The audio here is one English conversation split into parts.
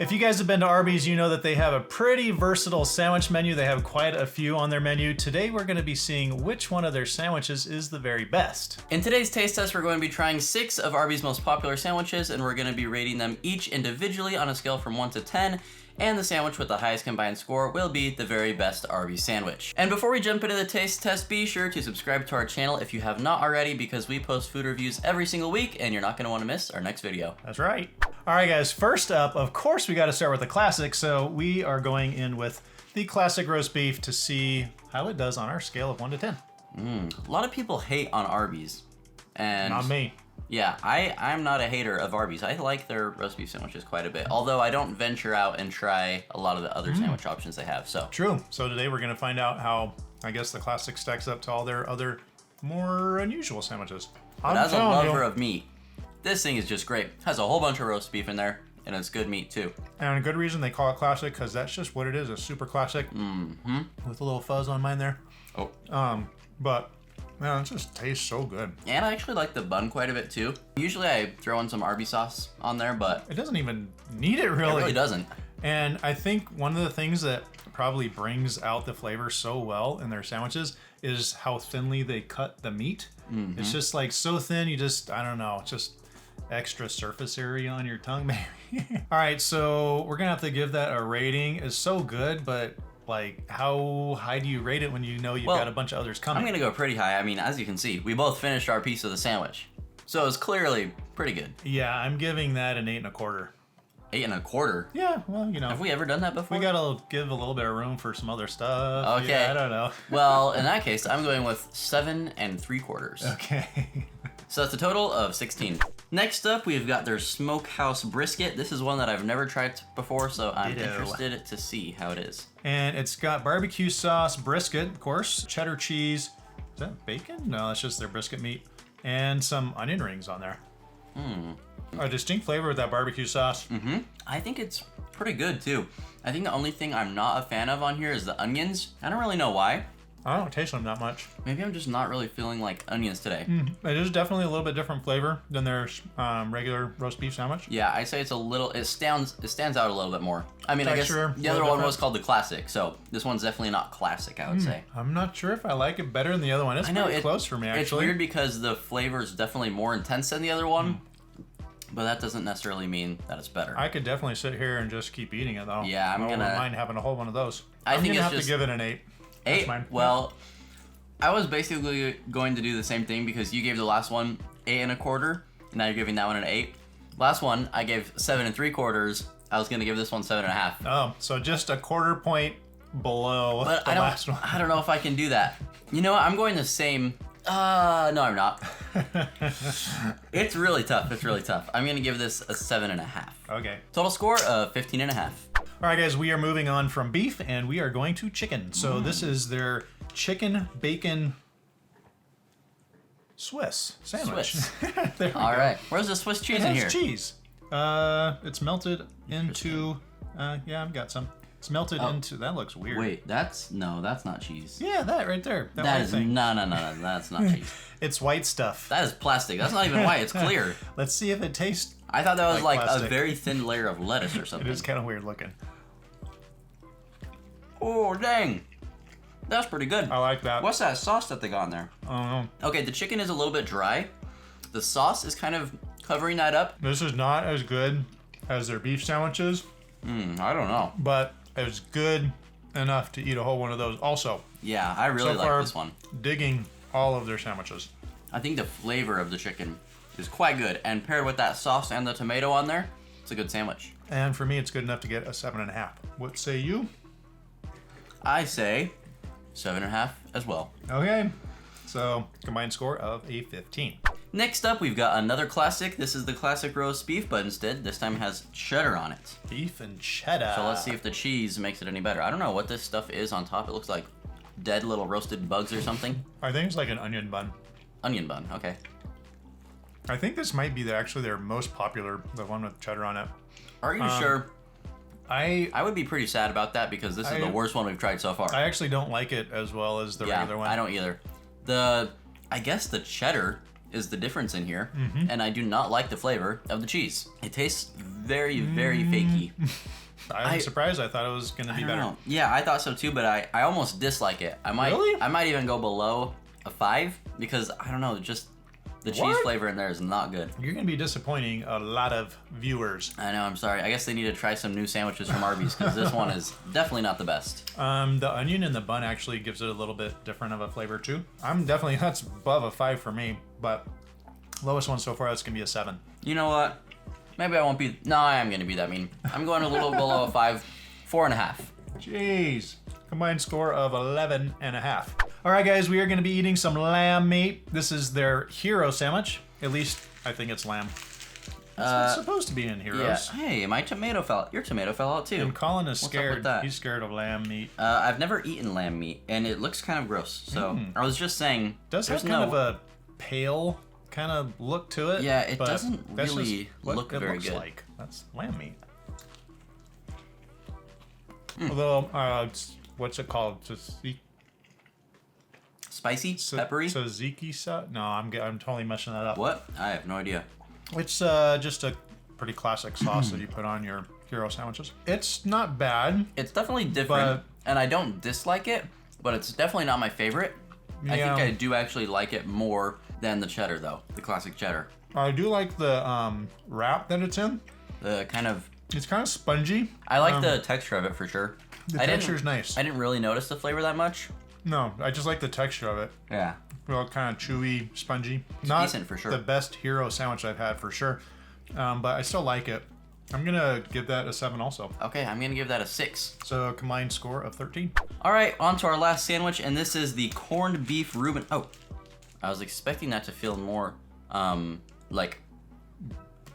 If you guys have been to Arby's, you know that they have a pretty versatile sandwich menu. They have quite a few on their menu. Today, we're gonna be seeing which one of their sandwiches is the very best. In today's taste test, we're going to be trying 6 of Arby's most popular sandwiches, and we're gonna be rating them each individually on a scale from 1 to 10. And the sandwich with the highest combined score will be the very best Arby's sandwich. And before we jump into the taste test, be sure to subscribe to our channel if you have not already, because we post food reviews every single week and you're not gonna wanna miss our next video. That's right. All right, guys, first up, of course, we gotta start with the classic. So we are going in with the classic roast beef to see how it does on our scale of 1 to 10. A lot of people hate on Arby's. And Not me. yeah, I'm not a hater of Arby's. I like their roast beef sandwiches quite a bit, although I don't venture out and try a lot of the other sandwich options they have, so. True. So today we're gonna find out how, I guess, the classic stacks up to all their other more unusual sandwiches. But as a lover of meat, this thing is just great. Has a whole bunch of roast beef in there, and it's good meat too. And a good reason they call it classic, because that's just what it is, a super classic. With a little fuzz on mine there. Oh. But man, it just tastes so good. And I actually like the bun quite a bit too. Usually I throw in some Arby sauce on there, but it doesn't even need it really. It really doesn't. And I think one of the things that probably brings out the flavor so well in their sandwiches is how thinly they cut the meat. It's just like so thin, you just, I don't know, just extra surface area on your tongue, maybe. All right, so we're gonna have to give that a rating. It's so good, but like, how high do you rate it when you know you've got a bunch of others coming? I'm gonna go pretty high. I mean, as you can see, we both finished our piece of the sandwich. So it's clearly pretty good. Yeah, I'm giving that an 8 1/4. 8 1/4? Yeah, well, you know. Have we ever done that before? We gotta give a little bit of room for some other stuff. Okay. Yeah, I don't know. Well, in that case, I'm going with 7 3/4. Okay. So that's a total of 16. Next up, we've got their Smokehouse brisket. This is one that I've never tried before, so I'm interested to see how it is. And it's got barbecue sauce, brisket, of course, cheddar cheese. Is that bacon? No, that's just their brisket meat. And some onion rings on there. A distinct flavor with that barbecue sauce. I think it's pretty good too. I think the only thing I'm not a fan of on here is the onions. I don't really know why. I don't taste them that much. Maybe I'm just not really feeling like onions today. It is definitely a little bit different flavor than their regular roast beef sandwich. Yeah, I say it's a little, it stands out a little bit more. I mean, Texture, I guess the other one was called the classic, so this one's definitely not classic, I would say. I'm not sure if I like it better than the other one. It's pretty close for me, actually. It's weird because the flavor is definitely more intense than the other one, but that doesn't necessarily mean that it's better. I could definitely sit here and just keep eating it, though. Yeah, I wouldn't mind having a whole one of those. I think I'm gonna have just to give it an 8. 8? That's mine. Well, I was basically going to do the same thing because you gave the last one 8 1/4, and now you're giving that one an 8. Last one, I gave 7 3/4. I was gonna give this one 7 1/2. Oh, so just a 1/4 point below the last one. I don't know if I can do that. You know what? I'm going the same. No, I'm not. It's really tough. It's really tough. I'm gonna give this a 7 1/2. Okay. Total score of 15 1/2. All right, guys, we are moving on from beef and we are going to chicken. So this is their chicken bacon Swiss sandwich. There we All go. right. Where's the Swiss cheese in here? It has cheese. It's melted into, yeah, I've got some. It's melted into, that looks weird. Wait, that's not cheese. Yeah, that right there. That is, no, that's not cheese. It's white stuff. That is plastic. That's not even white, it's clear. Let's see if it tastes. I thought that was like plastic. a very thin layer of lettuce or something. It is kind of weird looking. Oh, dang. That's pretty good. I like that. What's that sauce that they got in there? I don't know. Okay, the chicken is a little bit dry. The sauce is kind of covering that up. This is not as good as their beef sandwiches. I don't know. But it's good enough to eat a whole one of those also. Yeah, I really like this one. Digging all of their sandwiches. I think the flavor of the chicken is quite good, and paired with that sauce and the tomato on there, it's a good sandwich. And for me, it's good enough to get a 7 1/2. What say you? I say 7 1/2 as well. Okay, so combined score of a 15. Next up, we've got another classic. This is the classic roast beef, but instead, this time it has cheddar on it. Beef and cheddar. So let's see if the cheese makes it any better. I don't know what this stuff is on top. It looks like dead little roasted bugs or something. I think it's like an onion bun. Onion bun, okay. I think this might be actually their most popular, the one with cheddar on it. Are you sure? I would be pretty sad about that because this is the worst one we've tried so far. I actually don't like it as well as the regular one. I don't either. I guess the cheddar is the difference in here, and I do not like the flavor of the cheese. It tastes very, very fakey. I'm surprised. I thought it was going to be better. Know. Yeah, I thought so too, but I almost dislike it. I might even go below a 5 because I don't know, just the cheese flavor in there is not good. You're going to be disappointing a lot of viewers. I know, I'm sorry. I guess they need to try some new sandwiches from Arby's because this one is definitely not the best. The onion in the bun actually gives it a little bit different of a flavor too. That's above a 5 for me, but lowest one so far, that's going to be a 7. You know what? Maybe I won't be. No, I am going to be that mean. I'm going a little below a 5, 4.5. Jeez. Combined score of 11.5. All right, guys, we are going to be eating some lamb meat. This is their hero sandwich. At least I think it's lamb. It's supposed to be in heroes. Yeah. Hey, my tomato fell out. Your tomato fell out too. And Collin is What's up with scared. that? He's scared of lamb meat. I've never eaten lamb meat, and it looks kind of gross. So I was just saying. Does have kind of a pale kind of look to it. Yeah, it doesn't really look it very looks good. Like. That's lamb meat. A little, what's it called? Spicy? Peppery? Tzatziki? No, I'm totally messing that up. What? I have no idea. It's just a pretty classic sauce that you put on your hero sandwiches. It's not bad. It's definitely different, and I don't dislike it, but it's definitely not my favorite. Yeah. I think I do actually like it more than the cheddar, though. The classic cheddar. I do like the wrap that it's in. The kind of... It's kind of spongy. I like the texture of it for sure. The texture's nice. I didn't really notice the flavor that much. No, I just like the texture of it. Yeah. Well, kind of chewy, spongy. It's not decent for sure. The best hero sandwich I've had for sure, but I still like it. I'm gonna give that a 7 also. Okay, I'm gonna give that a 6. So a combined score of 13. All right, on to our last sandwich, and this is the corned beef Reuben. Oh, I was expecting that to feel more, like,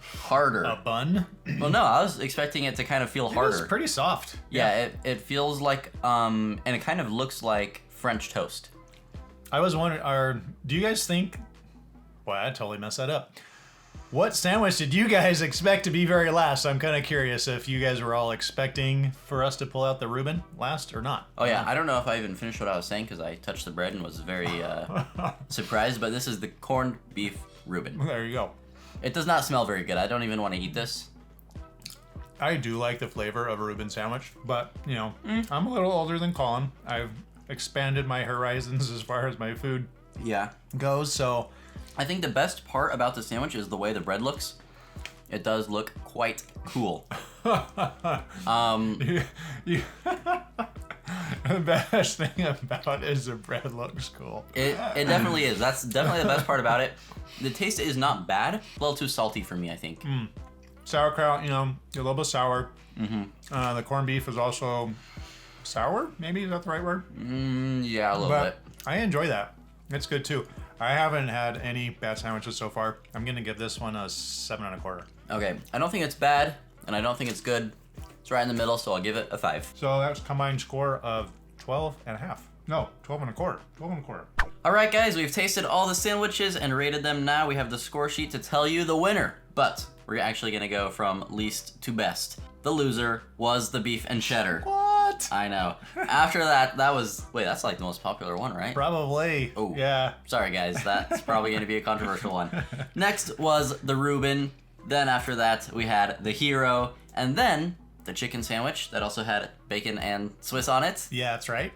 harder. A bun? Well, no, I was expecting it to kind of feel harder. It's pretty soft. Yeah, it feels like, and it kind of looks like French toast. I was wondering, do you guys think, well, I totally messed that up. What sandwich did you guys expect to be very last? I'm kind of curious if you guys were all expecting for us to pull out the Reuben last or not. Oh yeah, I don't know if I even finished what I was saying because I touched the bread and was very surprised, but this is the corned beef Reuben. There you go. It does not smell very good. I don't even want to eat this. I do like the flavor of a Reuben sandwich, but, you know, I'm a little older than Collin. I've expanded my horizons as far as my food goes, so... I think the best part about the sandwich is the way the bread looks. It does look quite cool. The best thing about it is the bread looks cool. It definitely is. That's definitely the best part about it. The taste is not bad. A little too salty for me, I think. Sauerkraut, you know, a little bit sour. The corned beef is also sour, maybe? Is that the right word? Yeah, a little bit. I enjoy that. It's good too. I haven't had any bad sandwiches so far. I'm going to give this one a 7.25. Okay, I don't think it's bad, and I don't think it's good. It's right in the middle, so I'll give it a 5. So that's combined score of 12.5. No, 12.25. 12.25. All right, guys, we've tasted all the sandwiches and rated them. Now we have the score sheet to tell you the winner. But we're actually going to go from least to best. The loser was the beef and cheddar. What? I know. After that was... Wait, that's like the most popular one, right? Probably. Oh. Yeah. Sorry, guys. That's probably going to be a controversial one. Next was the Reuben. Then after that, we had the hero. And then the chicken sandwich that also had bacon and Swiss on it. Yeah, that's right.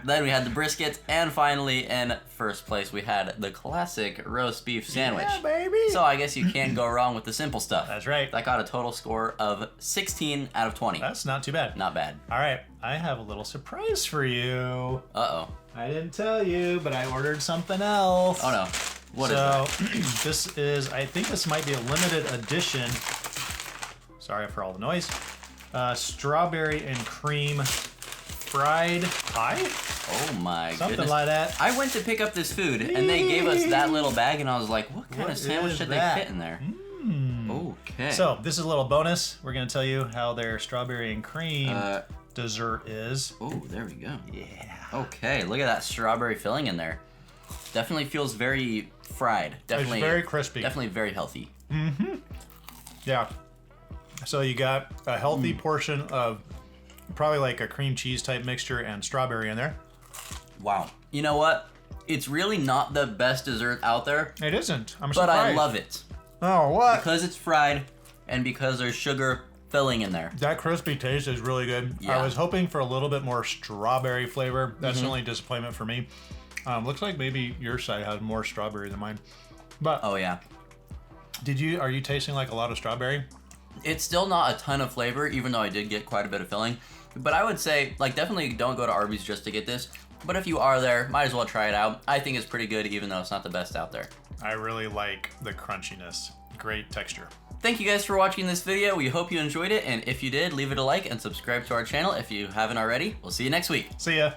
Then we had the brisket. And finally, in first place, we had the classic roast beef sandwich. Yeah, baby. So I guess you can't go wrong with the simple stuff. That's right. That got a total score of 16 out of 20. That's not too bad. Not bad. All right. I have a little surprise for you. Uh-oh. I didn't tell you, but I ordered something else. Oh, no. What is that? This is, I think this might be a limited edition. Sorry for all the noise. Strawberry and cream fried pie? Oh my goodness. Something like that. I went to pick up this food, and they gave us that little bag, and I was like, what kind of sandwich did they fit in there? Okay. So, this is a little bonus. We're going to tell you how their strawberry and cream dessert is. Oh, there we go. Yeah. Okay, look at that strawberry filling in there. Definitely feels very fried. Definitely it's very crispy. Definitely very healthy. Yeah. So you got a healthy portion of probably like a cream cheese type mixture and strawberry in there. Wow. You know what? It's really not the best dessert out there. It isn't. I'm but surprised. I love it. Oh, what? Because it's fried and because there's sugar filling in there. That crispy taste is really good. Yeah. I was hoping for a little bit more strawberry flavor. That's the only disappointment for me. Looks like maybe your side had more strawberry than mine. But Oh yeah. are you tasting like a lot of strawberry? It's still not a ton of flavor, even though I did get quite a bit of filling. But I would say, like, definitely don't go to Arby's just to get this. But if you are there, might as well try it out. I think it's pretty good, even though it's not the best out there. I really like the crunchiness. Great texture. Thank you guys for watching this video. We hope you enjoyed it. And if you did, leave it a like and subscribe to our channel if you haven't already. We'll see you next week. See ya.